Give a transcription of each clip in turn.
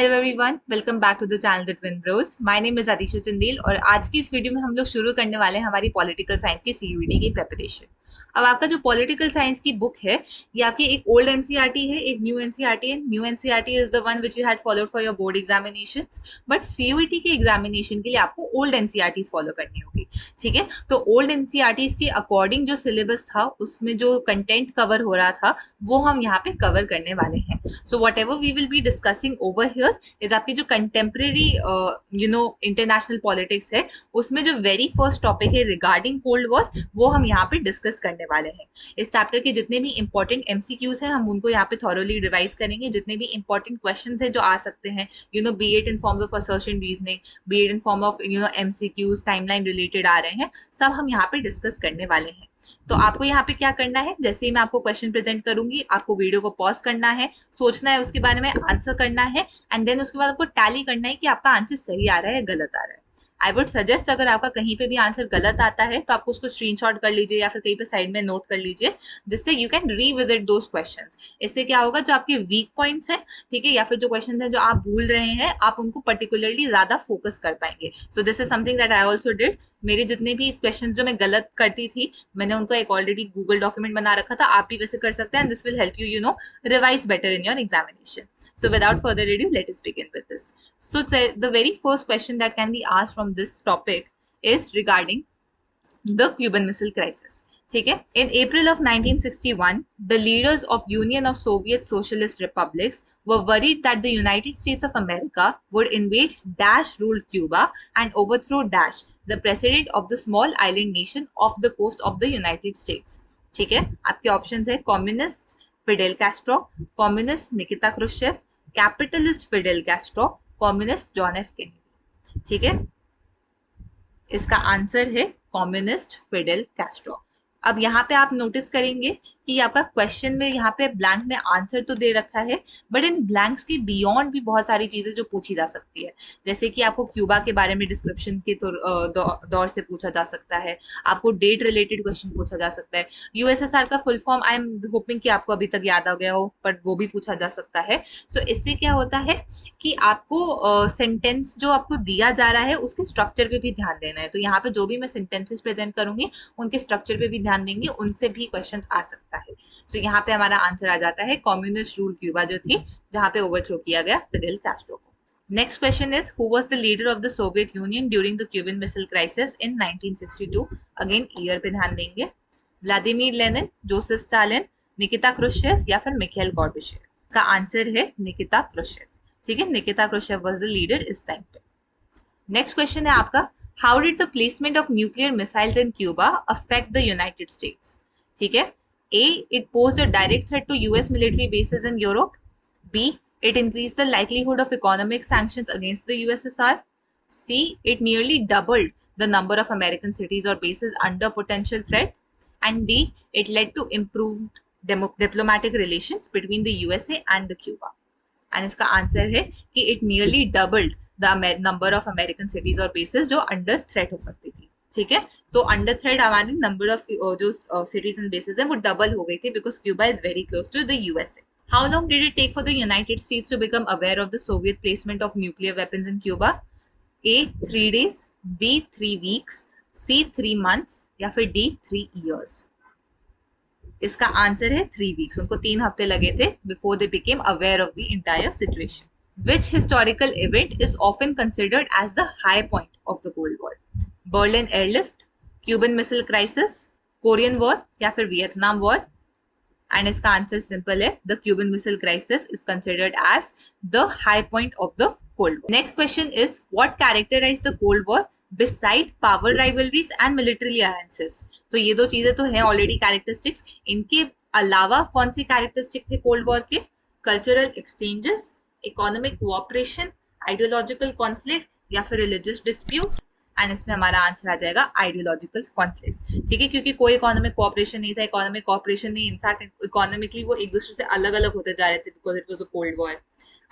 Hello everyone, welcome back to the channel the twin bros. My name is Adisha Chandel और आज की इस video में हम लोग शुरू करने वाले हैं हमारी पॉलिटिकल साइंस की सीयूईटी की प्रिपरेशन। अब आपका जो पॉलिटिकल साइंस की बुक है, ये आपकी एक ओल्ड एनसीईआरटी है, एक न्यू एनसीईआरटी है। New NCERT is the one which you had followed for your board examinations, but CUET के एग्जामिनेशन के लिए आपको ओल्ड एनसीईआरटीज फॉलो करनी होगी। ठीक है, तो ओल्ड एनसीईआरटीज के अकॉर्डिंग जो सिलेबस था उसमें जो कंटेंट कवर हो रहा था वो हम यहाँ पे कवर करने वाले हैं। So whatever we will be discussing over here is आपकी जो कंटेम्प्रेरी इंटरनेशनल पॉलिटिक्स है, उसमें जो वेरी फर्स्ट टॉपिक है रिगार्डिंग कोल्ड वॉर, वो हम यहाँ पे डिस्कस करने वाले हैं। इस चैप्टर के जितने भी इंपॉर्टेंट एमसीक्यूज हैं हम उनको यहाँ पे थॉरोली रिवाइज करेंगे। जितने भी इंपॉर्टेंट क्वेश्चंस हैं जो आ सकते हैं, be it in forms of assertion reasoning, be it in form of MCQs timeline related आ रहे हैं, सब हम यहाँ पे डिस्कस करने वाले हैं। तो आपको यहाँ पे क्या करना है, जैसे ही मैं आपको क्वेश्चन प्रेजेंट करूंगी आपको वीडियो को पॉज करना है, सोचना है उसके बारे में, आंसर करना है, एंड देन उसके बाद आपको टैली करना है कि आपका आंसर सही आ रहा है या गलत आ रहा है। आई वुड सजेस्ट अगर आपका कहीं पे भी आंसर गलत आता है तो आपको उसको स्क्रीनशॉट कर लीजिए या फिर कहीं पे साइड में नोट कर लीजिए, जिससे you can revisit those questions. इससे क्या होगा, जो आपके वीक पॉइंट्स हैं, ठीक है, या फिर जो क्वेश्चंस हैं जो आप भूल रहे हैं, आप उनको पर्टिकुलरली ज्यादा फोकस कर पाएंगे। So this is something that I also did. मेरे जितने भी क्वेश्चन जो मैं गलत करती थी, मैंने उनको एक ऑलरेडी गूगल डॉक्यूमेंट बना रखा था, आप भी वैसे कर सकते हैं, and this will help you revise better in your examination. So without further ado, let us begin with this. So the very first question that can be asked from this topic is regarding the Cuban Missile Crisis. ठीक है, in April of 1961, the leaders of Union of Soviet Socialist Republics were worried that the United States of America would invade Dash ruled Cuba and overthrow Dash, the president of the small island nation off the coast of the United States. ठीक है, आपके options है communist Fidel Castro, communist Nikita Khrushchev, capitalist Fidel Castro, communist John F Kennedy. ठीक है, इसका answer है communist Fidel Castro. अब यहाँ पे आप नोटिस करेंगे कि आपका क्वेश्चन में यहाँ पे ब्लैंक में आंसर तो दे रखा है, बट इन ब्लैंक्स के बियॉन्ड भी बहुत सारी चीजें जो पूछी जा सकती है। जैसे कि आपको क्यूबा के बारे में डिस्क्रिप्शन के दौर से पूछा जा सकता है, आपको डेट रिलेटेड क्वेश्चन पूछा जा सकता है। यूएसएसआर का full form I am hoping कि आपको अभी तक याद आ गया हो, बट वो भी पूछा जा सकता है। सो इससे क्या होता है कि आपको सेंटेंस जो आपको दिया जा रहा है उसके स्ट्रक्चर पे भी ध्यान देना है। तो यहाँ पे जो भी मैं सेंटेंसेस प्रेजेंट करूंगी उनके स्ट्रक्चर पे भी ध्यान देंगे, उनसे भी क्वेश्चंस आ सकता है। सो यहाँ पे हमारा आंसर आ जाता है कम्युनिस्ट रूल क्यूबा जो थी, जहाँ पे ओवरथ्रो किया गया फिडेल कैस्ट्रो को। Next question is who was the leader of the Soviet union during the Cuban missile crisis in 1962। Again year पे ध्यान देंगे। Vladimir Lenin, Joseph Stalin, Nikita Khrushchev या फिर मिखाइल गॉर्बाचेव। का आंसर है निकिता क्रुश्चेव। ठीक है, Nikita Khrushchev was the leader इस टाइम पे। नेक्स्ट क्वेश्चन है आपका, how did the placement of nuclear missiles in Cuba affect the United States. ठीक है, A it posed a direct threat to US military bases in Europe, B it increased the likelihood of economic sanctions against the USSR, C it nearly doubled the number of American cities or bases under potential threat, and D it led to improved diplomatic relations between the USA and the Cuba. And इसका answer है कि it nearly doubled the number of American cities और bases जो under threat हो सकती थी। ठीक है, तो अंडर थ्रेट हमारी नंबर ऑफ जो सिटीज एंड बेसिस है वो डबल हो गई थी, because Cuba is very close to the USA. How long did it take for the United States to become aware of the Soviet placement of nuclear weapons in Cuba? A 3 days, B 3 weeks, C 3 months या फिर D 3 years. इसका answer है 3 weeks. उनको 3 हफ्ते लगे थे before they became aware of the entire situation. Which historical event is often considered as the high point of the Cold War? Berlin airlift, Cuban Missile Crisis, Korean War या फिर Vietnam War? And इसका answer simple है, the Cuban missile crisis is considered as the high point of the cold war. Next question is what characterize the cold war beside power rivalries and military alliances. तो ये दो चीजें तो हैं already characteristics, इनके अलावा कौन सी कैरेक्टरिस्टिक थे कोल्ड वॉर के? Cultural exchanges, economic cooperation, ideological conflict या फिर रिलीजियस डिस्प्यूट। एंड इसमें हमारा आंसर आ जाएगा आइडियोलॉजिकल कॉन्फ्लिक्ट्स। ठीक है, क्योंकि कोई इकोनॉमिक कोऑपरेशन नहीं था, इकोनॉमिक कोऑपरेशन नहीं, इनफैक्ट इकोनॉमिकली वो एक दूसरे से अलग अलग होते जा रहे थे because it was a cold war.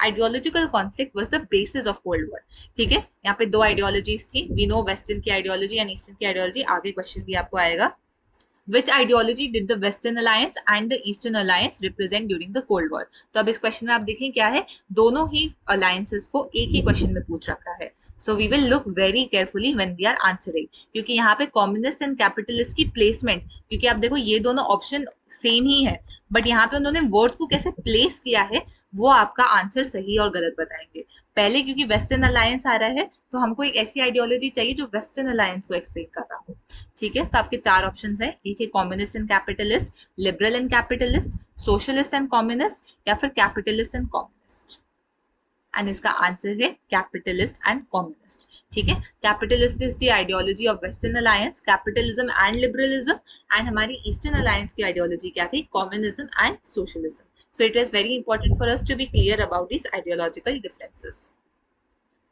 Ideological conflict was the basis of cold war. ठीक है, यहाँ पे दो आइडियोलॉजीज थी, वी नो वेस्टर्न की आइडियोलॉजी एंड ईस्टर्न की आइडियोलॉजी। आगे क्वेश्चन भी आपको आएगा। Which ideology did the Western Alliance and the Eastern Alliance represent during the Cold War? तो अब इस क्वेश्चन में आप देखें क्या है, दोनों ही अलायंसेस को एक ही क्वेश्चन में पूछ रखा है. So we will look very carefully when we are answering, क्योंकि यहाँ पे कम्युनिस्ट एंड कैपिटलिस्ट की प्लेसमेंट, क्योंकि आप देखो ये दोनों ऑप्शन सेम ही है, बट यहाँ पे उन्होंने वर्ड्स को कैसे प्लेस किया है वो आपका आंसर सही और गलत बताएंगे. पहले क्योंकि वेस्टर्न अलायंस आ रहा है तो हमको एक ऐसी आइडियोलॉजी चाहिए जो वेस्टर्न अलायंस को एक्सप्लेन कर रहा हो. ठीक है, तो आपके चार ऑप्शन है, एक है communist and capitalist, liberal and capitalist, socialist and communist, या फिर कैपिटलिस्ट एंड कम्युनिस्ट. एंड इसका आंसर है कैपिटलिस्ट एंड कम्युनिस्ट. ठीक है, capitalist is the ideology of western alliance, capitalism and liberalism, and हमारी ईस्टर्न अलायंस की आइडियोलॉजी क्या थी, communism and socialism. So it is very important for us to be clear about these ideological differences.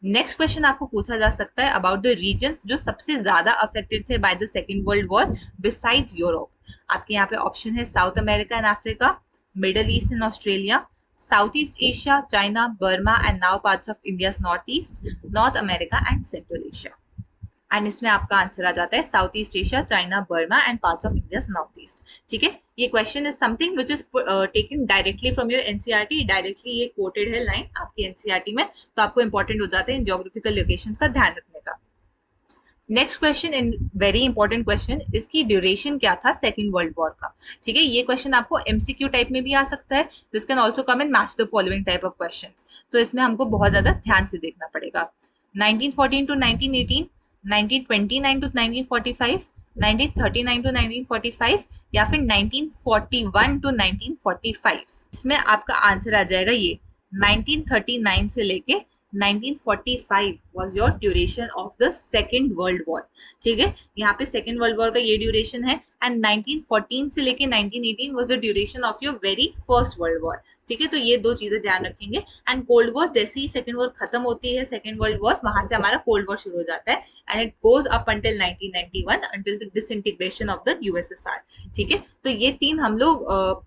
Next question आपको पूछा जा सकता है about the reasons जो सबसे ज्यादा अफेक्टेड थे by the second world war besides Europe. आपके यहाँ पे ऑप्शन है south America and Africa, middle east and Australia, south east Asia, China, Burma and now parts of India's north east, north America and central Asia. And इसमें आपका answer आ जाता है south east Asia, China, Burma and parts of India's north east. ठीक है, ये question is something which is taken directly from your NCERT, directly ये coated है line आपकी एनसीईआरटी में, तो आपको इंपॉर्टेंट हो जाता है इन ज्योग्राफिकल लोकेशंस का ध्यान रखने का. Next question in very important question, इसकी ड्यूरेशन क्या था सेकेंड वर्ल्ड वॉर का. ठीक है, ये क्वेश्चन आपको एमसीक्यू टाइप में भी आ सकता है, this can also come in match the following type of questions, तो इसमें हमको बहुत ज्यादा ध्यान से देखना पड़ेगा. 1914 to 1918, 1929 to 1945, 1939 to 1945, या फिर 1941 to 1945. इसमें आपका आंसर आ जाएगा ये 1939 से लेके 1945 was your duration of the second world war. ठीक है, यहाँ पे second world war का ये duration है, and 1914 से लेके 1918 was the duration of your very first world war. ठीक है, तो ये दो चीजें ध्यान रखेंगे. एंड कोल्ड वॉर जैसे ही सेकेंड वॉर खत्म होती है, सेकेंड वर्ल्ड वॉर, वहां से हमारा कोल्ड वॉर शुरू हो जाता है, and it goes up until 1991 until the disintegration of the USSR. ठीक है, तो ये तीन हम लोग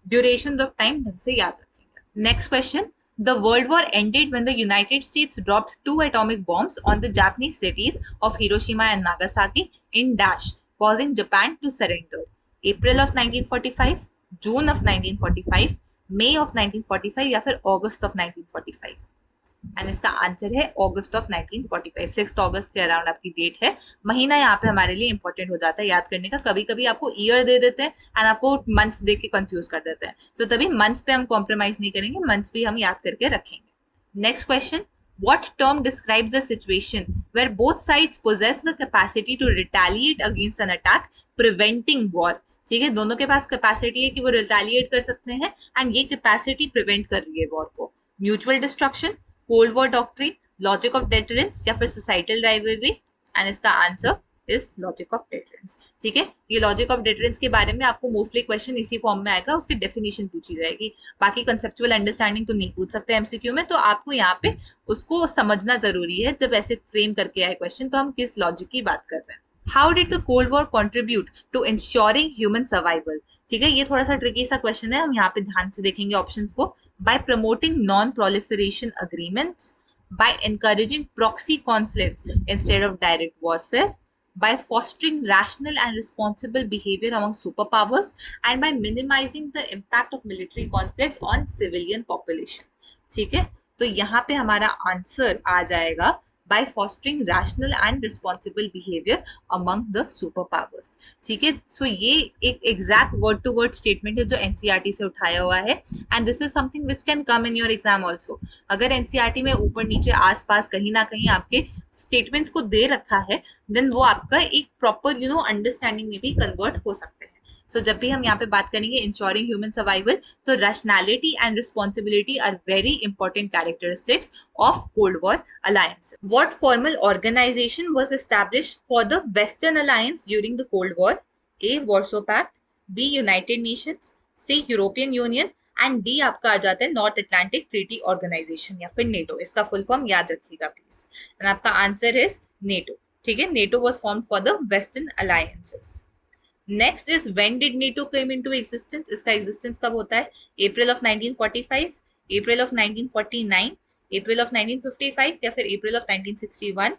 ड्यूरेशन ऑफ टाइम ढंग से याद रखेंगे. Next question, the world war ended when the United States dropped 2 atomic bombs on the Japanese cities of Hiroshima and Nagasaki in dash, causing Japan to surrender. April of 1945, June of 1945, May of 1945, या फिर August of 1945. And इसका answer है अगस्त of 1945. 6 अगस्त के around आपकी date है. महीना यहाँ पे हमारे लिए इंपॉर्टेंट हो जाता है याद करने का. कभी कभी आपको ईयर दे देते हैं एंड आपको मंथ्स देख के कंफ्यूज कर देते हैं, तो तभी मंथ्स पे हम कॉम्प्रोमाइज नहीं करेंगे, मंथ्स भी हम याद करके रखेंगे. Next question, what term describes the situation where both sides possess the capacity to retaliate against an attack, preventing war. ठीक है, दोनों के पास कैपेसिटी है कि वो रिटेलिएट कर सकते हैं, एंड ये कैपेसिटी प्रिवेंट कर रही है वॉर को. Mutual destruction, cold war doctrine, logic of deterrence, या फिर सोसाइटल राइवलरी. एंड इसका answer is logic of deterrence. ठीक है, ये लॉजिक ऑफ डेटरेंस के बारे में आपको मोस्टली क्वेश्चन इसी फॉर्म में आएगा, उसकी डेफिनेशन पूछी जाएगी. बाकी कंसेप्चुअल अंडरस्टैंडिंग तो नहीं पूछ सकते एमसीक्यू में, तो आपको यहाँ पे उसको समझना जरूरी है जब ऐसे फ्रेम करके आए क्वेश्चन, तो हम किस लॉजिक की बात कर रहे हैं. How did the cold war contribute to ensuring human survival. ठीक है, ये थोड़ा सा ट्रिकी सा क्वेश्चन है, हम यहाँ पे ध्यान से देखेंगे ऑप्शंस को. Bye promoting non proliferation agreements, by encouraging proxy conflicts instead of direct warfare, by fostering rational and responsible behavior among superpowers, and by minimizing the impact of military conflicts on civilian population. ठीक है, तो यहाँ पे हमारा answer आ जाएगा by fostering rational and responsible behavior among the superpowers. ठीक है, so ये एक exact word to word statement है जो एनसीईआरटी से उठाया हुआ है, and this is something which can come in your exam also. अगर एनसीईआरटी में ऊपर नीचे आसपास कहीं ना कहीं आपके स्टेटमेंट्स को दे रखा है, देन वो आपका एक प्रॉपर अंडरस्टैंडिंग में भी कन्वर्ट हो सकते हैं. सो जब भी हम यहाँ पे बात करेंगे इंश्योरिंग ह्यूमन सर्वाइवल, तो rationality and responsibility are very important characteristics of cold war alliance. What formal organization was established for the western alliance during the cold war. A Warsaw Pact, B United Nations, C European Union, and D आपका आ जाता है north Atlantic treaty organisation या फिर NATO. इसका full form याद रखिएगा please, and आपका आंसर इज नेटो. ठीक है, NATO was formed for the western alliances. Next is when did NATO came into existence. इसका existence कब होता है? April of 1945, April of 1949, April of 1955, या फिर April of 1961,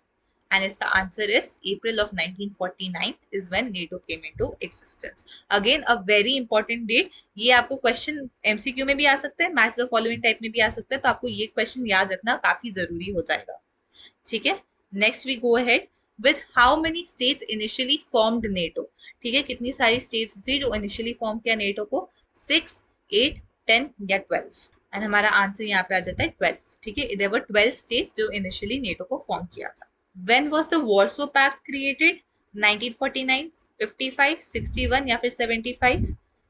एंड इसका answer is April of 1949 is when NATO came into existence. Again a very important date. ये आपको question MCQ में भी आ सकता है, मैच द फॉलोइंग टाइप में भी आ सकता है, तो आपको ये क्वेश्चन याद रखना काफी जरूरी हो जाएगा। ठीक है, next we go ahead with how many states initially formed NATO. ठीक है, कितनी सारी स्टेट्स थी जो इनिशियली फॉर्म किया नेटो को? 6, 8, 10 या 12? एंड हमारा आंसर यहाँ पे आ जाता है 12। ठीक है, देयर वर 12 स्टेट्स जो इनिशियली नेटो को फॉर्म किया था। When was the Warsaw Pact created? 1949, 55, 61 या फिर 75?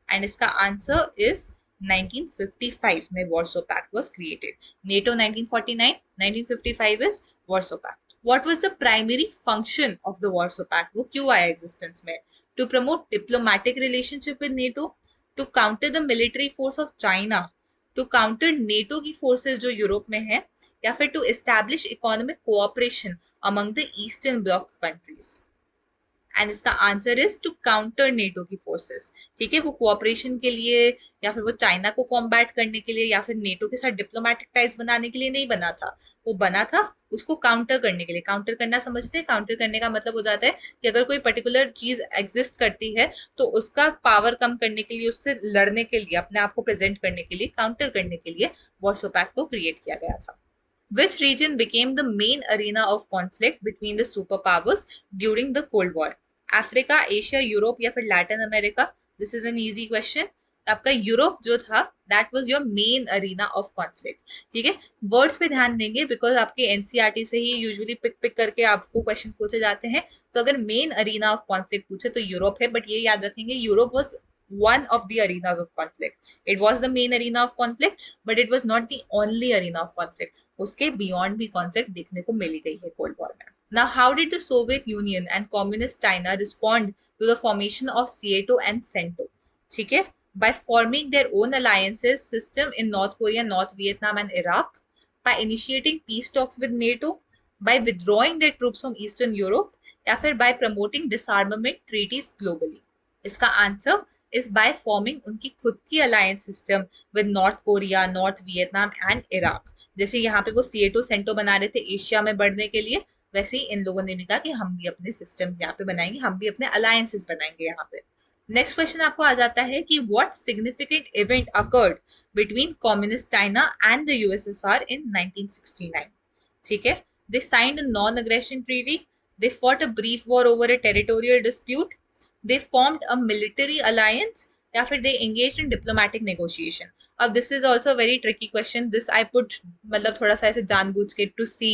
And इसका आंसर is 1955 में Warsaw Pact was created. NATO 1949, 1955 is Warsaw Pact. What was the primary function of the Warsaw Pact? वो क्यों आया existence में? To promote diplomatic relationship with NATO, to counter the military force of China, to counter NATO की forces जो Europe में है, या फिर to establish economic cooperation among the Eastern Bloc countries. And इसका answer is to counter NATO की forces. ठीक है, वो कोऑपरेशन के लिए या फिर वो चाइना को कॉम्बैट करने के लिए या फिर नेटो के साथ डिप्लोमेटिक टाइज बनाने के लिए नहीं बना था, वो बना था उसको काउंटर करने के लिए। काउंटर करना समझते हैं? काउंटर करने का मतलब हो जाता है कि अगर कोई पर्टिकुलर चीज एग्जिस्ट करती है तो उसका पावर कम करने के लिए, उससे लड़ने के लिए, अपने आप को प्रेजेंट करने के लिए, काउंटर करने के लिए वॉर्सो पैक्ट को क्रिएट किया गया था। Which region became the main arena of conflict between the superpowers during the Cold War? Africa, Asia, Europe या फिर Latin America? This is an easy question. आपका यूरोप जो था that was your main arena of conflict. ठीक है, words पे ध्यान देंगे बिकॉज आपके एनसीईआरटी से ही यूजुअली पिक करके आपको क्वेश्चन पूछे जाते हैं। तो अगर मेन अरीना ऑफ कॉन्फ्लिक्ट पूछे तो यूरोप है, बट ये याद रखेंगे Europe was one of the arenas of conflict. It was the main arena of conflict, but it was not the only arena of conflict. उसके बियॉन्ड भी conflict देखने को मिली गई है कोल्ड वॉर में। Now, how did the Soviet Union and Communist China respond to the formation of SEATO and CENTO? ठीक है, by forming their own alliances system in North Korea, North Vietnam and Iraq, by initiating peace talks with NATO, by withdrawing their troops from Eastern Europe, या फिर by promoting disarmament treaties globally? इसका answer is by forming उनकी खुद की alliance system with north Korea, north Vietnam and Iraq. जैसे यहाँ पे वो सीएटो सेंटो बना रहे थे एशिया में बढ़ने के लिए, वैसे ही इन लोगों ने भी कहा कि हम भी अपने सिस्टम यहाँ पे बनाएंगे, हम भी अपने अलायंसेस बनाएंगे यहाँ पे। नेक्स्ट क्वेश्चन आपको आ जाता है कि what significant event occurred between communist China and the USSR in 1969? ठीक है, they signed a non aggression treaty, they fought a brief war over a territorial dispute, they formed a military alliance, या फिर they engaged in diplomatic negotiation? अब this is also a very tricky question. This I put मतलब थोड़ा सा ऐसे जानबूझ के to see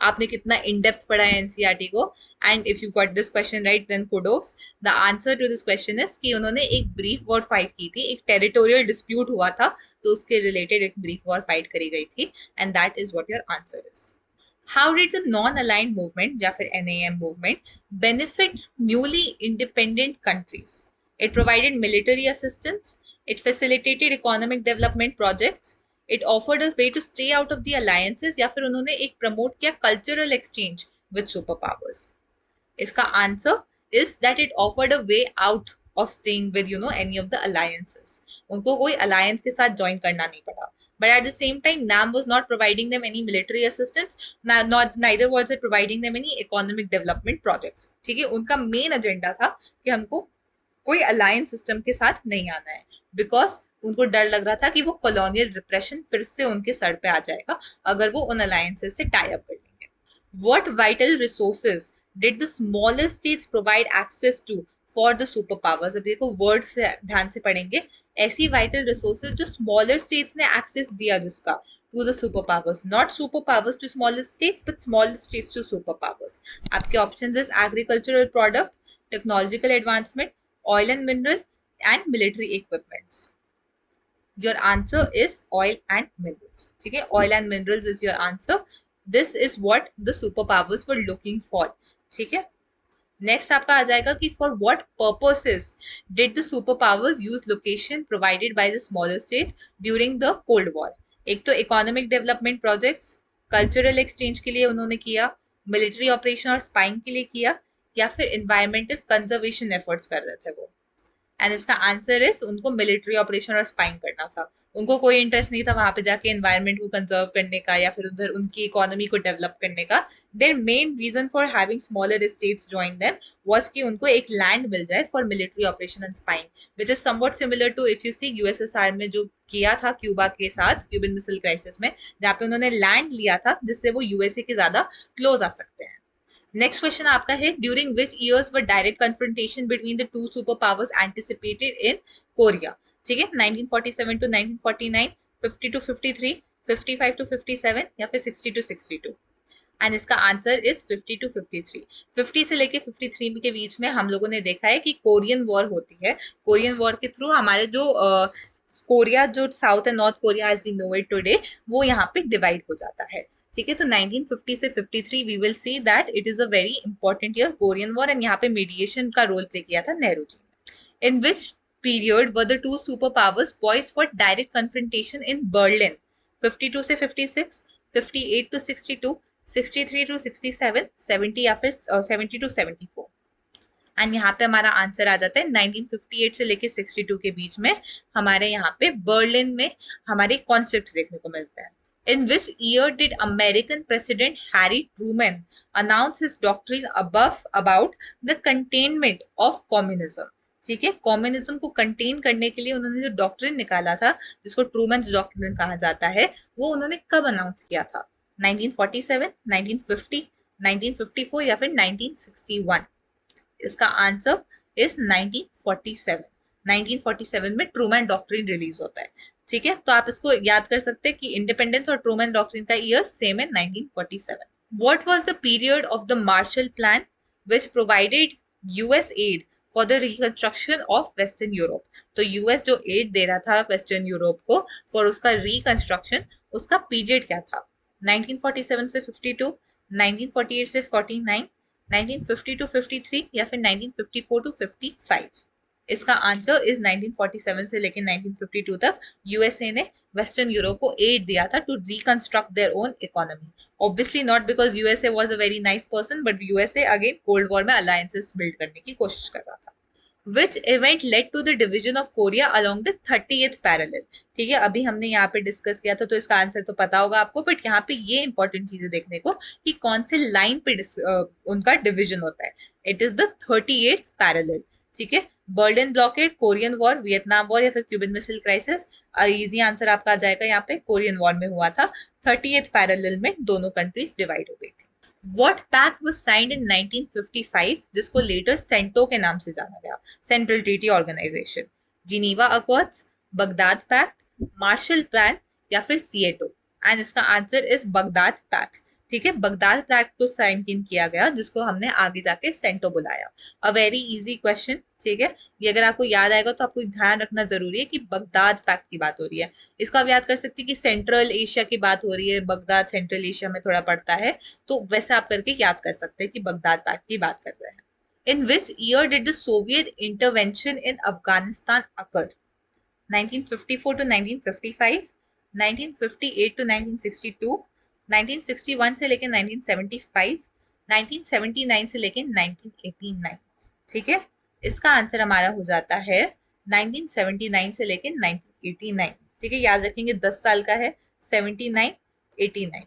आपने कितना in depth पढ़ा है एनसीईआरटी को, and if you got this question right then kudos. The answer to this question is कि उन्होंने एक brief war fight की थी, एक territorial dispute हुआ था तो उसके related एक brief war fight करी गई थी, and that is what your answer is. How did the non-aligned movement या फिर NAM movement benefit newly independent countries? It provided military assistance, it facilitated economic development projects, it offered a way to stay out of the alliances, या फिर उन्होंने एक promote किया cultural exchange with superpowers? इसका answer is that it offered a way out of staying with any of the alliances. उनको कोई alliance के साथ join करना नहीं पड़ा. But at the same time, NAM was not providing them any military assistance, neither was it providing them any economic development projects. ठीक है, उनका main agenda था कि हमको कोई alliance system के साथ नहीं आना है, because उनको डर लग रहा था कि वो colonial repression फिर से उनके सर पे आ जाएगा अगर वो उन alliances से tie up कर लेंगे. What vital resources did the smaller states provide access to for the superpowers? अब देखो वर्ड से ध्यान से पढ़ेंगे, ऐसी वाइटल रिसोर्सेज जो स्मॉलर स्टेट्स ने एक्सेस दिया जिसका to the super powers, not super powers to smaller states but smaller states to super powers. आपके options is agricultural product, technological advancement, oil and mineral and military equipments. Your answer is oil and minerals. ठीक है, oil and minerals is your answer. This is what the superpowers were looking for. ठीक है, next आपका आ जाएगा कि for what purposes did the super powers use location provided by the smaller states during the cold war? एक तो economic development projects, cultural exchange के लिए उन्होंने किया, मिलिट्री ऑपरेशन और स्पाइंग के लिए किया, या फिर एनवायरमेंटल कंजर्वेशन एफर्ट्स कर रहे थे वो? एंड इसका आंसर इज उनको मिलिट्री ऑपरेशन और स्पाइंग करना था। उनको कोई इंटरेस्ट नहीं था वहां पे जाके एनवायरनमेंट को कंजर्व करने का या फिर उधर उनकी इकोनॉमी को डेवलप करने का। Their main reason for having smaller states join them was कि उनको एक लैंड मिल जाए for military operation and spying, which is somewhat similar to if you see USSR में जो किया था क्यूबा के साथ क्यूबन मिसाइल क्राइसिस में, जहाँ पे उन्होंने लैंड लिया था जिससे वो यूएसए के ज्यादा क्लोज आ सकते हैं। नेक्स्ट क्वेश्चन आपका है, during which years were direct confrontation between the two super powers anticipated in Korea? ठीक है, 1947 टू 1949, 50 टू 53, 55 टू 57 या फिर 60 टू 62? एंड इसका आंसर इज 50 टू 53। 50 से लेके 53 के बीच में हम लोगों ने देखा है कि कोरियन वॉर होती है। कोरियन वॉर के थ्रू हमारे जो कोरिया, जो South and North Korea as we know it today, वो यहाँ पे डिवाइड हो जाता है। ठीक है, तो 1950 से 53 we will see that it is a very important year Korean war, and यहाँ पे मीडिएशन का रोल प्ले किया था नेहरू जी ने। इन विच period were the two superpowers poised for direct confrontation in Berlin? 52 से 56, 58 to 62, 63 to 67, 70 या फिर 70 to 74? एंड यहाँ पे हमारा आंसर आ जाता है 1958 से लेके 62 के बीच में हमारे यहाँ पे बर्लिन में हमारे कॉन्फ्लिक्ट देखने को मिलते हैं। In which year did American President Harry Truman announce his doctrine about the containment of communism? ठीक है, कम्युनिज्म को कंटेन करने के लिए उन्होंने जो डॉक्ट्रिन निकाला था, जिसको ट्रूमन डॉक्ट्रिन कहा जाता है, वो उन्होंने कब अनाउंस किया था? 1947, 1950, 1954 या फिर 1961? इसका आंसर इज 1947। 1947 में ट्रूमैन डॉक्ट्रिन रिलीज होता है। ठीक है, तो आप इसको याद कर सकते हैं कि इंडिपेंडेंस और ट्रूमैन डॉक्ट्रिन का ईयर सेम है, 1947। What was the period of the Marshall plan which provided US add for the reconstruction of western Europe? तो यूएस जो एड दे रहा था वेस्टर्न यूरोप को फॉर उसका रिकंस्ट्रक्शन, उसका पीरियड क्या था? 1947 से 52, 1948 से 49, 1950 टू 53 या फिर 1954 टू 55? इसका आंसर इज 1947 से लेकर 1952 तक यूएसए ने वेस्टर्न यूरोप को एड दिया था to reconstruct their own economy. Obviously not because USA was a very nice person, but USA again cold war में अलायंसेस बिल्ड करने की कोशिश कर रहा था। Which event led to the division of Korea along the 30th parallel? ठीक है, अभी हमने यहाँ पे डिस्कस किया था तो इसका आंसर तो पता होगा आपको, बट यहाँ पे ये इंपॉर्टेंट चीजें देखने को कि कौन से लाइन पे उनका डिविजन होता है। It is the 38th parallel. ठीक है, Berlin blockade, Korean war, Vietnam war या फिर Cuban missile crisis? Easy answer आपका आ जाएगा यहाँ पे, कोरियन वॉर में हुआ था। 38th पैरेलल में दोनों कंट्रीज डिवाइड हो गई थी। What pact was signed in 1955 जिसको लेटर सेंटो के नाम से जाना गया? Central Treaty Organization, Geneva Accords, Baghdad Pact, Marshall Plan या फिर सिएटो? एंड इसका आंसर इज बगदाद पैक्ट। ठीक है, बगदाद पैक्ट को साइन किया गया जिसको हमने आगे जाके सेंटो बुलाया। A very easy question. ठीक है, ये अगर आपको याद आएगा तो आपको ध्यान रखना जरूरी है कि बगदाद पैक्ट की बात हो रही है। इसको आप याद कर सकते हैं कि सेंट्रल एशिया की बात हो रही है, बगदाद सेंट्रल एशिया में थोड़ा पड़ता है, तो वैसे आप करके याद कर सकते हैं कि बगदाद पैक्ट की बात कर रहे हैं। In which year did the Soviet intervention in Afghanistan occur? 1954 to 1955, 1958 to 1962, 1961 से लेकर 1975, 1979 से लेकर 1989? ठीक है, इसका आंसर हमारा हो जाता है 1979 से लेकर 1989। ठीक है, याद रखेंगे 10 साल का है, 79, 89,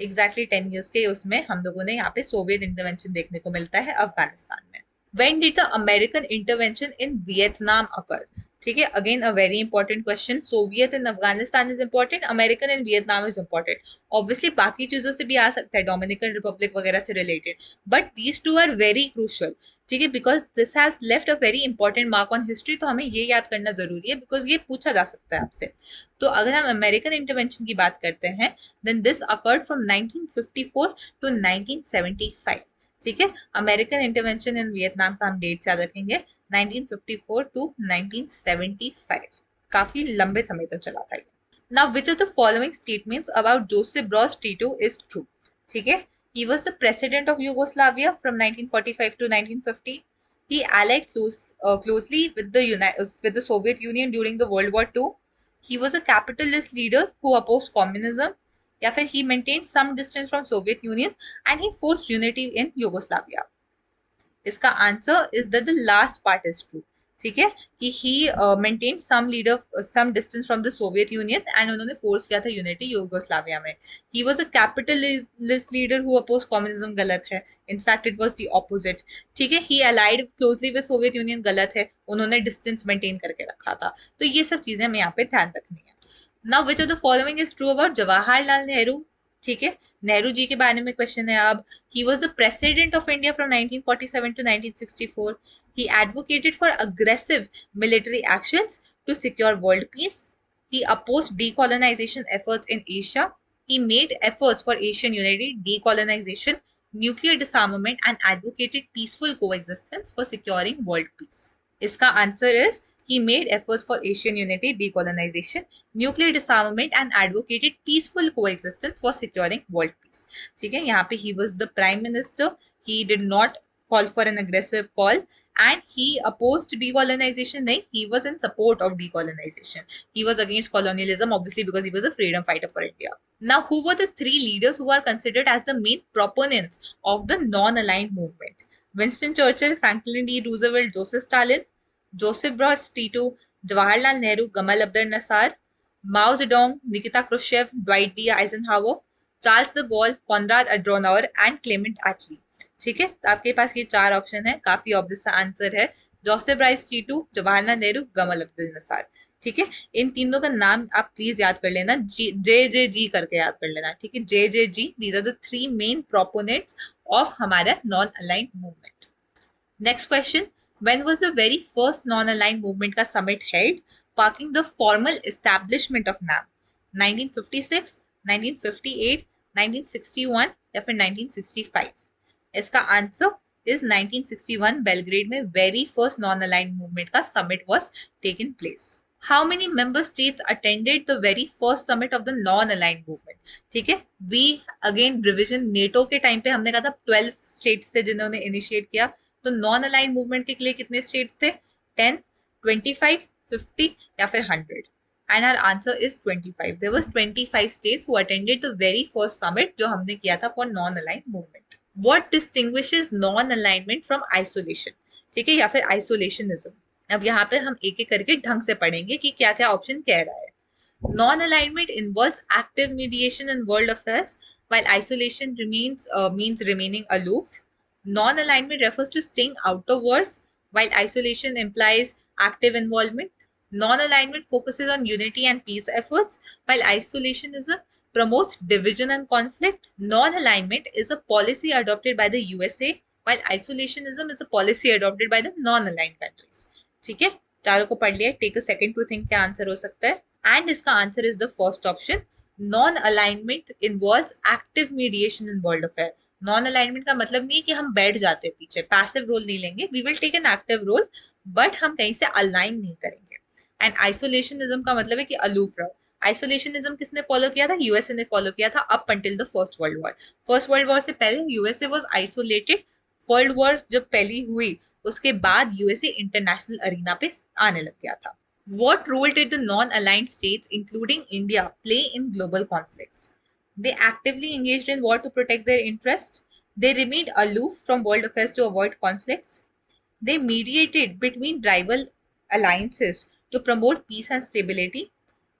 एग्जैक्टली 10 ईयर्स के उसमें हम लोगों ने यहाँ पे सोवियत इंटरवेंशन देखने को मिलता है अफगानिस्तान में। When did the American intervention in Vietnam occur? ठीक है, again a very important question. Soviet in Afghanistan is important, American in Vietnam is important. Obviously बाकी चीजों से भी आ सकता है, डोमिनिकन रिपब्लिक वगैरह से related, but these two are very crucial. ठीक है, because this has left a very important mark on history, तो हमें ये याद करना जरूरी है बिकॉज ये पूछा जा सकता है आपसे। तो अगर हम अमेरिकन इंटरवेंशन की बात करते हैं, then this accord from 1954 to 1975। ठीक है, अमेरिकन इंटरवेंशन इन वियतनाम का हम डेट याद रखेंगे, 1954 टू 1975। काफी लंबे समय तक चला था ये। Now which of the following statements about Joseph brows टीटो is true? ठीक है, he was the president of Yugoslavia from 1945 to 1950. He allied closely with the Soviet Union during the World War II. He was a capitalist leader who opposed communism. या फिर he maintained some distance from Soviet Union and he forced unity in Yugoslavia. इसका answer is that the last part is true. ठीक है, कि he maintain some distance from the Soviet Union and उन्होंने force किया था unity Yugoslavia में। He was a capitalist leader who oppose communism, गलत है, in fact it was the opposite. ठीक है, he allied closely with Soviet Union, गलत है, उन्होंने डिस्टेंस मेंटेन करके रखा था। तो ये सब चीजें हमें यहाँ पे ध्यान रखनी है। Now which of the following is true about Jawaharlal Nehru. ठीक है, नेहरू जी के बारे में क्वेश्चन है अब। He was the president of India from 1947 to 1964। He advocated for aggressive military actions to secure world peace. He opposed decolonization efforts in Asia. He made efforts for Asian unity, decolonization, nuclear disarmament, and advocated peaceful coexistence for securing world peace. इसका answer is he made efforts for Asian unity, decolonization, nuclear disarmament, and advocated peaceful coexistence for securing world peace. ठीक है, यहाँ पे he was the prime minister. He did not call for an aggressive call, and he opposed decolonization. नहीं, he was in support of decolonization. He was against colonialism, obviously, because he was a freedom fighter for India. Now, who were the three leaders who are considered as the main proponents of the non-aligned movement? Winston Churchill, Franklin D. Roosevelt, Joseph Stalin, Joseph Broz Tito, Jawaharlal Nehru, Gamal Abdel Nasser, Mao Zedong, Nikita Khrushchev, Dwight D. Eisenhower, Charles de Gaulle, Konrad Adenauer and Clement Attlee. ठीक है, तो आपके पास ये चार option है, काफी obvious answer है, Joseph Broz Tito, Jawaharlal Nehru, Gamal Abdel Nasser. ठीक है, इन तीनों का नाम आप प्लीज याद कर लेना, जे करके याद कर लेना। ठीक है, जे जी, these are the three main proponents of हमारा non aligned movement. Next question, when was the very first non-aligned movement का summit held, marking the formal establishment of NAM? 1956, 1958, 1961 या फिर 1965? इसका आंसर is 1961 बेलग्रेड में very first non aligned movement का summit was taken place. How many member states attended the very first summit of the non-aligned movement? ठीक है, we again revision, NATO के time पे हमने कहा था 12 स्टेट्स थे जिन्होंने इनिशिएट किया, तो नॉन अलाइंड मूवमेंट के लिए कितने स्टेट्स थे? 10, 25, 50 या फिर 100? And our answer is 25. There was 25 states who attended the very first summit जो हमने किया था for non-aligned movement. What distinguishes non-alignment from isolation? ठीक है, या फिर isolationism? अब यहाँ पे हम एक एक करके ढंग से पढ़ेंगे कि क्या क्या ऑप्शन कह रहा है। Non-alignment involves active mediation in world affairs, while isolation means remaining aloof. Non-alignment refers to staying out of wars, while isolation implies active involvement. Non-alignment focuses on unity and peace efforts, while isolationism promotes division and conflict. Non-alignment is a policy adopted by the USA, while isolationism is a policy adopted by the non-aligned countries. ठीक है, चारों को पढ़ लिया, take a second to think क्या answer हो सकता है, एंड इसका answer is the first option, non alignment involves active mediation in world affair. Non alignment का मतलब नहीं है कि हम बैठ जाते हैं पीछे, पैसिव रोल नहीं लेंगे, we will take an active role, but हम कहीं से अलाइन नहीं करेंगे। एंड आइसोलेशनिज्म का मतलब है कि अलूफ रहो। आइसोलेशनिज्म किसने फॉलो किया था? यूएसए ने फॉलो किया था up until the first world war. First world war से पहले USA was isolated, world war जब पहली हुई उसके बाद यूएसए इंटरनेशनल अरीना पे आने लग गया था। What role did the non-aligned states, including India, play in global conflicts? They actively engaged in war to protect their interests. They remained aloof from world affairs to avoid conflicts. They mediated between rival alliances to promote peace and stability.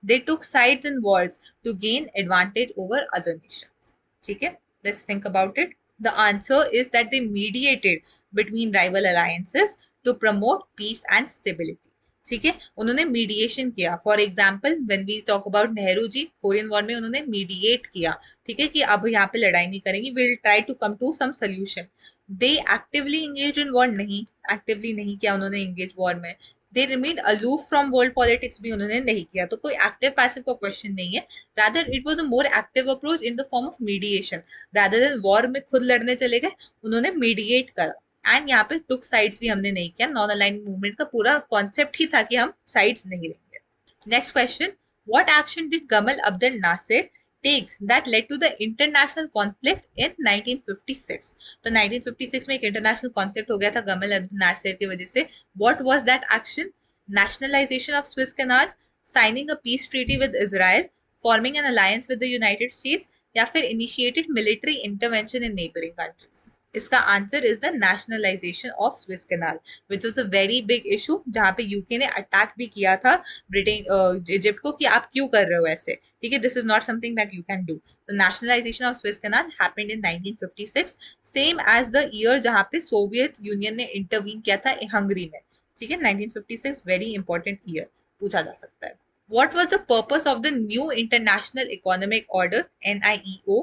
They took sides in wars to gain advantage over other nations. ठीक है, let's think about it. The answer is that they mediated between rival alliances to promote peace and stability. ठीक है, उन्होंने mediation किया। For example when we talk about Nehru ji, Korean war में उन्होंने mediate किया। ठीक है, कि अब यहाँ पे लड़ाई नहीं करेंगे, will try to come to some solution. They actively engage in war, नहीं, एक्टिवली नहीं किया उन्होंने एंगेज वॉर में। They remain aloof from world politics, भी उन्होंने नहीं किया। तो कोई एक्टिव पैसिव का क्वेश्चन नहीं है, rather it was a more active approach in the form of mediation, rather than war में खुद लड़ने चले गए, उन्होंने मीडिएट करा। एंड यहाँ पे टुक साइड्स भी हमने नहीं किया, नॉन अलाइंड मूवमेंट का पूरा कॉन्सेप्ट ही था कि हम साइड्स नहीं लेंगे। Next question, what action did Gamal Abdul Nasser take that led to the international conflict in 1956? तो 1956 में एक इंटरनेशनल कॉन्फ्लिक्ट हो गया था गमल अब्दुल नासिर की वजह से। What was that action? Nationalisation of Swiss canal, signing a peace treaty with Israel, forming an alliance with the United States, या फिर initiated military intervention in neighbouring countries? इसका answer is the nationalisation of Swiss canal, which is a very big issue, जहां पे UK ने attack भी किया था Britain Egypt को कि आप क्यों कर रहे हो ऐसे, ठीक है, this is not something that you can do. The nationalisation of Swiss canal happened in 1956, same as the year जहां पे सोवियत यूनियन ने इंटरवीन किया था हंगरी में, ठीक है, 1956, वेरी इंपॉर्टेंट ईयर, पूछा जा सकता है। What was the purpose of the new International Economic Order (NIEO)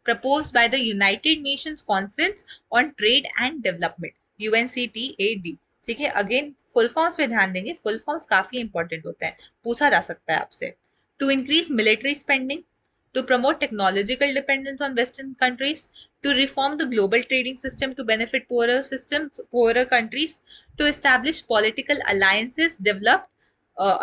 proposed by the United Nations Conference on Trade and Development (UNCTAD)? ठीक है, अगेन फुल फॉर्म्स पे ध्यान देंगे, फुल फॉर्म्स काफी इंपॉर्टेंट होते हैं, पूछा जा सकता है आपसे। To increase military spending, to promote technological dependence on Western countries, to reform the global trading system to benefit poorer countries, to establish political alliances developed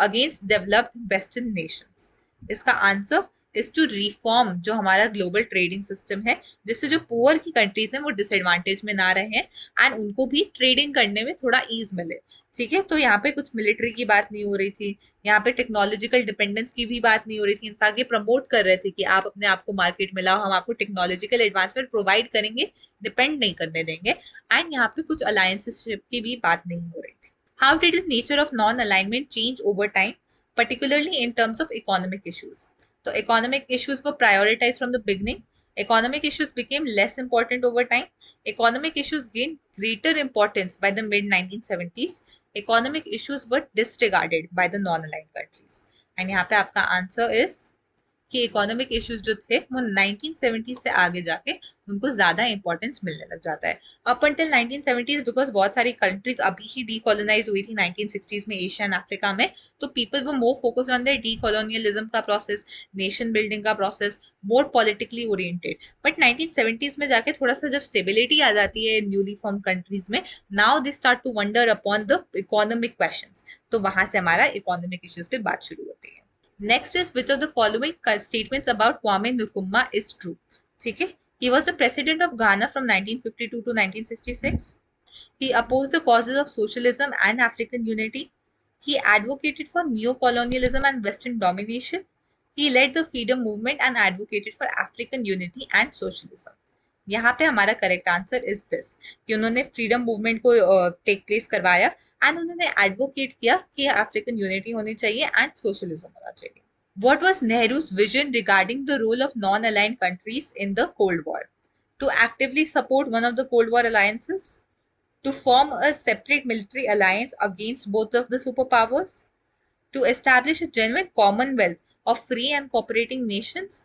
against developed Western nations. इसका answer is to reform जो हमारा global trading system है, जिससे जो poor की countries हैं वो disadvantage में ना रहे एंड उनको भी ट्रेडिंग करने में थोड़ा ईज मिले, ठीक है। तो यहाँ पे कुछ मिलिट्री की बात नहीं हो रही थी, यहाँ पे टेक्नोलॉजिकल डिपेंडेंस की भी बात नहीं हो रही थी, इनफैक्ट ये प्रमोट कर रहे थे कि आप अपने आप को मार्केट में लाओ, हम आपको टेक्नोलॉजिकल एडवांसमेंट प्रोवाइड करेंगे, डिपेंड नहीं करने देंगे, एंड यहाँ पे कुछ अलायंसशिप की भी बात नहीं हो रही थी। How did the nature of non alignment change over time, particularly in terms of economic issues? So economic issues were prioritized from the beginning. Economic issues became less important over time. Economic issues gained greater importance by the mid 1970s. Economic issues were disregarded by the non-aligned countries. And यहाँ पे आपका answer is कि economic issues जो थे वो 1970 से आगे जाके उनको ज्यादा इंपॉर्टेंस मिलने लग जाता है। अप अंटिल 1970s बिकॉज बहुत सारी कंट्रीज अभी ही डीकोलोनाइज हुई थी 1960s में एशिया एंड अफ्रीका में, तो पीपल वो मोर फोकस्ड ऑन देयर डीकोलोनियलिज्म का प्रोसेस, नेशन बिल्डिंग का process, more politically oriented. But 1970s में जाके थोड़ा सा जब स्टेबिलिटी आ जाती है न्यूली फॉर्म कंट्रीज में, now they start to wonder upon the economic questions, तो वहां से हमारा इकोनॉमिक इश्यूज पे बात शुरू होती है। Next is which of the following statements about Kwame Nkrumah is true? ठीक है, he was the president of Ghana from 1952 to 1966. He opposed the causes of socialism and African unity. He advocated for neo-colonialism and Western domination. He led the freedom movement and advocated for African unity and socialism. यहाँ पे हमारा correct answer is this कि उन्होंने freedom movement को take place करवाया and उन्होंने advocate किया कि अफ्रीकन यूनिटी होनी चाहिए एंड सोशलिज्म होना चाहिए। What was Nehru's vision regarding the role of non-aligned countries in the Cold War? To actively support one of the Cold War alliances, to form a separate military alliance against both of the superpowers, to establish a genuine commonwealth of free and cooperating nations,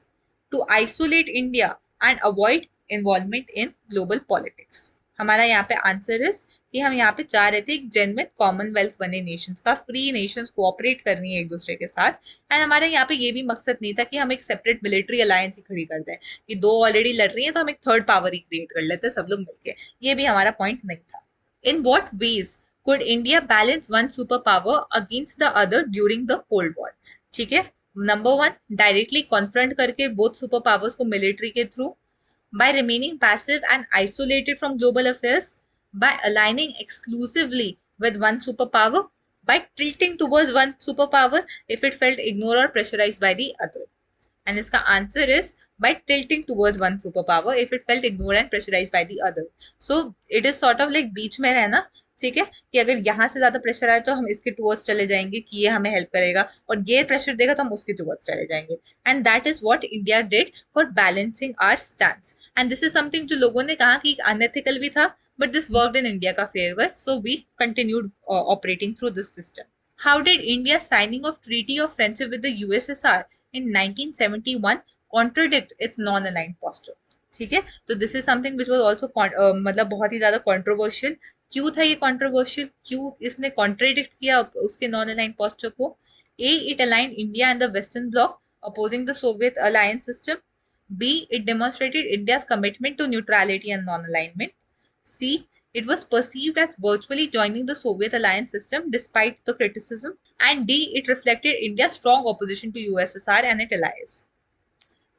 to isolate India and avoid involvement in global politics. हमारा यहाँ पे answer is कि हम यहाँ पे चाह रहे थे एक जेन्युइन कॉमनवेल्थ बने नेशंस का, फ्री नेशंस कोऑपरेट कर रही है एक दूसरे के साथ, एंड हमारा यहाँ पे ये भी मकसद नहीं था कि हम एक सेपरेट मिलिट्री अलायंस ही खड़ी कर दें कि दो ऑलरेडी लड़ रही है तो हम एक थर्ड पावर ही क्रिएट कर लेते हैं सब लोग मिलके, ये भी हमारा पॉइंट नहीं था। In what veg could India balance one superpower against the other during the Cold War? ठीक है, नंबर वन, डायरेक्टली कॉन्फ्रंट करके बोथ सुपर पावर्स को मिलिट्री के through, by remaining passive and isolated from global affairs, by aligning exclusively with one superpower, by tilting towards one superpower if it felt ignored or pressurized by the other. And इसका answer is by tilting towards one superpower if it felt ignored and pressurized by the other. So it is sort of like बीच में रहना, ठीक है, कि अगर यहाँ से ज्यादा प्रेशर आए तो हम इसके टुवर्ड्स चले जाएंगे कि ये हमें हेल्प करेगा, और ये प्रेशर देगा तो हम उसके टुवर्ड्स चले जाएंगे, and that is what India did for balancing our stands. And this is something जो लोगों ने कहा कि अनएथिकल भी था, but this worked in India का favour, so we continued operating through this system. How did India signing of treaty of friendship with the USSR in 1971 contradict its non-aligned posture? ठीक है, तो this is something which was also मतलब बहुत ही ज्यादा controversial. क्यों था ये controversial, क्यों इसने कॉन्ट्रेडिक्ट किया उसके नॉन अलाइंड पोस्चर को? A, it aligned India and the western bloc opposing the Soviet alliance system. B, it demonstrated India's commitment to neutrality and non-alignment. C, it was perceived as virtually joining the Soviet alliance system despite the criticism. And D, it reflected India's strong opposition to USSR and its allies.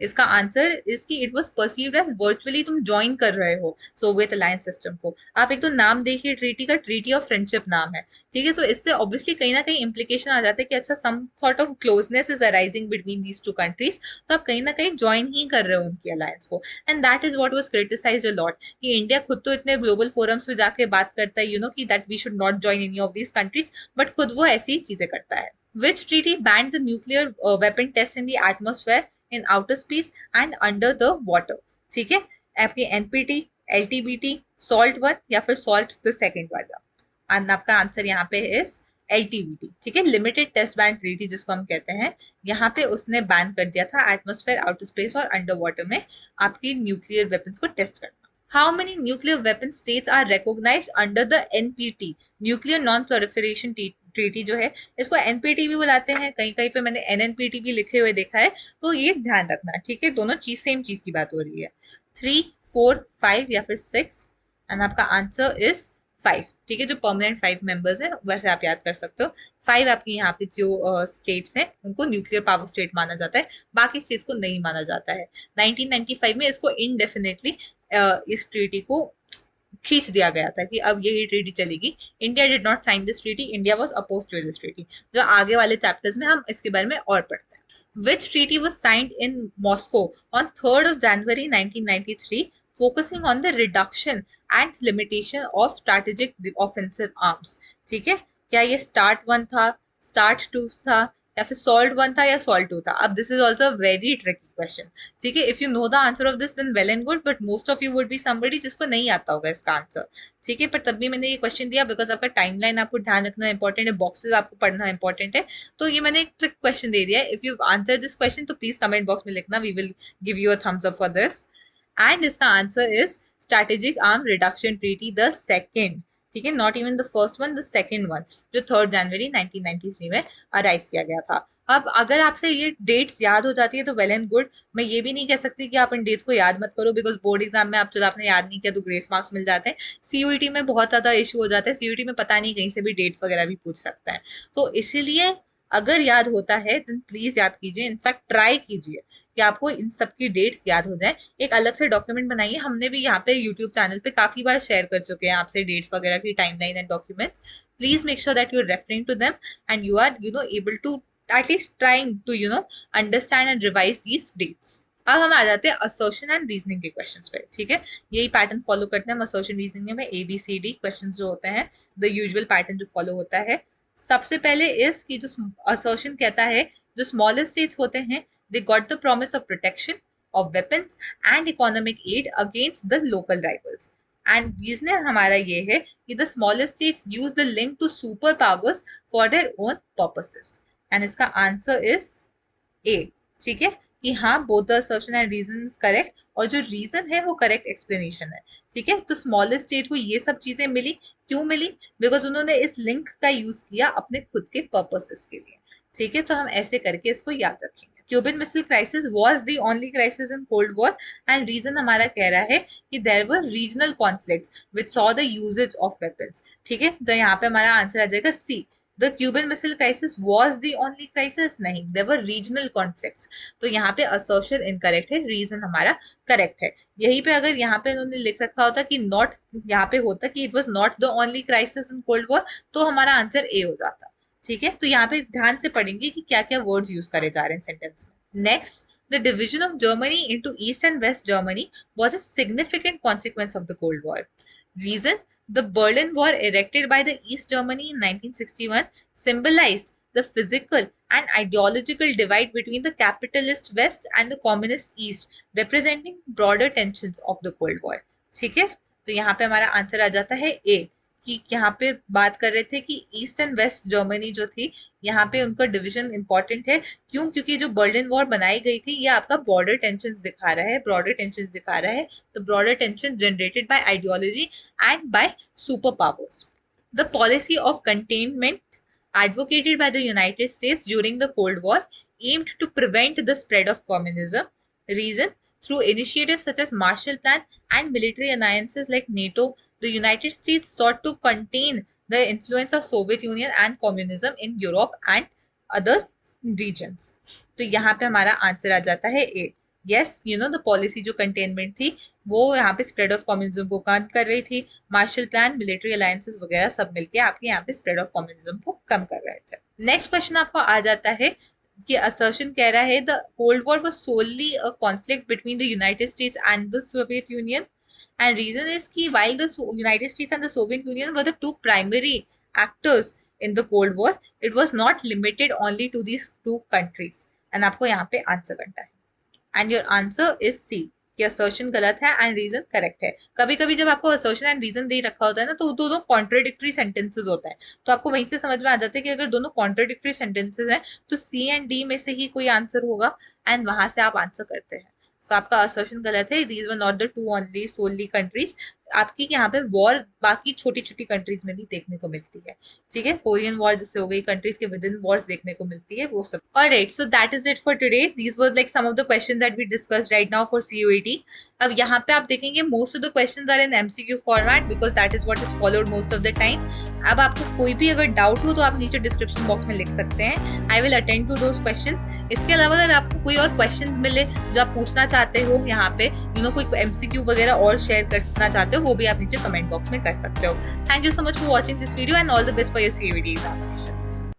इसका answer is कि it was perceived as virtually तुम join कर रहे हो Soviet alliance system को। आप एक तो नाम देखिए ट्रीटी का, ट्रीटी ऑफ फ्रेंडशिप नाम है, ठीक है। तो इससे ऑब्वियसली कहीं ना कहीं इंप्लीकेशन आ जाता है कि अच्छा some sort of closeness is arising between these two countries, तो आप कहीं ना कहीं ज्वाइन ही कर रहे हो उनकी अलायंस को। And that is what was criticised a lot कि इंडिया खुद तो इतने ग्लोबल फोरम्स में जाके बात करता है कि that we should not join any of these countries, but खुद वो ऐसी चीजें करता है। Which treaty banned the nuclear weapon test in the atmosphere, in outer space and under the water? ठीक है, आपकी एनपीटी, एलटीबीटी, सॉल्ट वन या फिर सॉल्ट द सेकेंड वाला। एंड आपका आंसर यहाँ पे इज एलटीबीटी, ठीक है, लिमिटेड टेस्ट बैन ट्रीटी जिसको हम कहते हैं। यहाँ पे उसने बैन कर दिया था एटमोस्फेयर, आउटर स्पेस और अंडर वाटर में आपकी न्यूक्लियर वेपन्स को टेस्ट करना। How many nuclear weapon states are recognized under the NPT, Nuclear Non-Proliferation Treaty जो है, इसको NPT भी बुलाते हैं, कहीं कहीं पे मैंने NNPT भी लिखे हुए देखा है, तो ये ध्यान रखना, ठीक है, दोनों चीज सेम चीज की बात हो रही है। 3, 4, 5 या फिर 6, एंड आपका आंसर इज 5, ठीक है। जो परमानेंट 5 मेंबर्स हैं वैसे आप याद कर सकते हो। 5 आपकी यहाँ पे जो स्टेट्स हैं उनको न्यूक्लियर पावर स्टेट माना जाता है, बाकी स्टेट्स को नहीं माना जाता है। 1995 में इसको इनडेफिनेटली इस ट्रीटी को खींच दिया गया था कि अब यही ट्रीटी चलेगी। India did not sign this treaty, India was opposed to this treaty. जो आगे वाले चैप्टर्स में हम इसके बारे में और पढ़ते हैं। Which treaty was signed in Moscow on 3rd of January 1993, focusing on the reduction and limitation of strategic offensive arms? ठीक है, क्या ये स्टार्ट वन था, स्टार्ट टू था, या फिर सॉल्ट वन था या सॉल्ट टू था? अब this is also very tricky question, ठीक है। If you know the answer of this then well and good, but most of you would be somebody जिसको नहीं आता होगा इसका आंसर, ठीक है। पर तब भी मैंने ये क्वेश्चन दिया बिकॉज आपका टाइमलाइन आपको ध्यान रखना इंपॉर्टेंट है, बॉक्सेस आपको पढ़ना इंपॉर्टेंट है, तो ये मैंने एक ट्रिक क्वेश्चन दे दिया है। If you answer this question तो प्लीज कमेंट बॉक्स में लिखना, we will give you a thumbs up for this. And इसका answer is strategic arm reduction treaty the second, ठीक है, not even the first one, the second one, जो 3rd जनवरी 1993 में arrive किया गया था। अब अगर आपसे ये डेट्स याद हो जाती है तो वेल एंड गुड। मैं ये भी नहीं कह सकती कि आप इन डेट्स को याद मत करो, बिकॉज बोर्ड एग्जाम में आप जो आपने याद नहीं किया तो ग्रेस मार्क्स मिल जाते हैं। सीयूईटी में बहुत ज्यादा इशू हो जाता है, सीयूईटी में पता नहीं कहीं से भी डेट्स वगैरह भी पूछ सकता है, तो इसीलिए अगर याद होता है तो प्लीज याद कीजिए, इनफैक्ट ट्राई कीजिए कि आपको इन सबकी डेट्स याद हो जाए। एक अलग से डॉक्यूमेंट बनाइए, हमने भी यहाँ पे यूट्यूब चैनल पे काफी बार शेयर कर चुके हैं आपसे डेट्स वगैरह की timeline and documents. Please make sure that you are referring to them and you are able to at least trying to understand and revise these dates. अब हम आ जाते हैं असर्शन एंड रीजनिंग के क्वेश्चंस पे, ठीक है। यही पैटर्न फॉलो करते हैं हम असर्शन रीजनिंग में, ABCD क्वेश्चंस जो होते हैं, द यूजुअल पैटर्न जो फॉलो होता है। सबसे पहले इस की जो असर्शन कहता है जो स्मॉलर स्टेट्स होते हैं they got the promise of protection of weapons and economic aid against the local rivals. And reason हमारा ये है कि the smaller states use the link to super powers for their own purposes. And इसका answer is A, ठीक है, कि हाँ both the assertion and reason is correct, और जो रीजन है वो करेक्ट एक्सप्लेनेशन है, ठीक है। तो स्मॉलर स्टेट को ये सब चीजें मिली, क्यों मिली? बिकॉज उन्होंने इस लिंक का यूज किया अपने खुद के पर्पसेस के लिए, ठीक है। तो हम ऐसे करके इसको याद रखेंगे। Cuban missile crisis was the only crisis in cold war, and reason हमारा कह रहा है कि there were regional conflicts which saw the usages of weapons, ठीक है। तो यहाँ पे हमारा आंसर आ जाएगा सी, The Cuban Missile Crisis was the only crisis, नहीं, there were regional conflicts। तो यहाँ पे assertion incorrect है, reason हमारा correct है। यहीं पे अगर यहाँ पे उन्होंने लिख रखा होता कि not, यहाँ पे होता कि it was not the only crisis in Cold War, तो हमारा आंसर A हो जाता, ठीक है। तो यहाँ पे ध्यान से पढ़ेंगे कि क्या क्या वर्ड्स यूज करे जा रहे हैं सेंटेंस में। Next, the division of Germany into East and West Germany was a significant consequence of the Cold War. Reason, the Berlin Wall erected by the East Germany in 1961 symbolized the physical and ideological divide between the capitalist West and the communist East, representing broader tensions of the Cold War. ठीक है, तो यहाँ पे हमारा answer आ जाता है A, कि यहाँ पे बात कर रहे थे कि ईस्ट एंड वेस्ट जर्मनी जो थी यहाँ पे उनका डिवीजन इंपॉर्टेंट है। क्यों? क्योंकि जो बर्लिन वॉर बनाई गई थी ये आपका बॉर्डर टेंशंस दिखा रहा है, ब्रॉडर टेंशंस दिखा रहा है। तो broader tension generated by ideology and by super powers. The policy of containment advocated by the United States during the Cold War aimed to prevent the spread of communism. Reason, through initiatives such as Marshall Plan and military alliances like NATO, the United States sought to contain the influence of Soviet Union and communism in Europe and other regions. तो यहाँ पे हमारा answer आ जाता है A, yes, you know the policy जो containment थी वो यहाँ पे स्प्रेड ऑफ कम्युनिज्म को कम कर रही थी। मार्शल प्लान, मिलिट्री अलायंसेस वगैरह सब मिलके आपके यहाँ पे स्प्रेड ऑफ कम्युनिज्म को कम कर रहे थे। नेक्स्ट क्वेश्चन आपको आ जाता है कि असर्शन कह रहा है the cold war was solely a conflict between the United States and the Soviet Union and reason is कि while the United States and the Soviet Union were the two primary actors in the Cold War, it was not limited only to these two countries। And आपको यहाँ पे answer करना है and your answer is C कि assertion गलत है and reason correct है। कभी कभी जब आपको असर्शन एंड रीजन दे रखा होता है ना, तो दोनों कॉन्ट्राडिक्टरी सेंटेंसेस होता है, तो आपको वहीं से समझ में आ जाता है कि अगर दोनों कॉन्ट्राडिक्टरी सेंटेंसेस हैं तो सी एंड डी में से ही कोई आंसर होगा एंड वहां से आप आंसर करते हैं। सो आपका असर्शन गलत है। These were not the two only solely countries. आपकी यहाँ पे वॉर बाकी छोटी छोटी कंट्रीज में भी देखने को मिलती है, ठीक है। कोरियन वॉर जैसे हो गई, कंट्रीज के विद इन वॉर्स देखने को मिलती है, वो सब। Alright, so that is it for today. These was like some of the questions that we discussed right now for CUET. अब यहाँ पे आप देखेंगे most of the questions are in MCQ format because that is what is followed most of the time. अब आपको कोई भी अगर डाउट हो तो आप नीचे डिस्क्रिप्शन बॉक्स में लिख सकते हैं, I will attend to those questions. इसके अलावा अगर आपको कोई और क्वेश्चंस मिले जो आप पूछना चाहते हो यहाँ पे, यू नो कोई एमसीक्यू वगैरह और शेयर करना चाहते हो, वो भी आप नीचे कमेंट बॉक्स में कर सकते हो। Thank you so much for watching this video and all the best for your CUET examinations.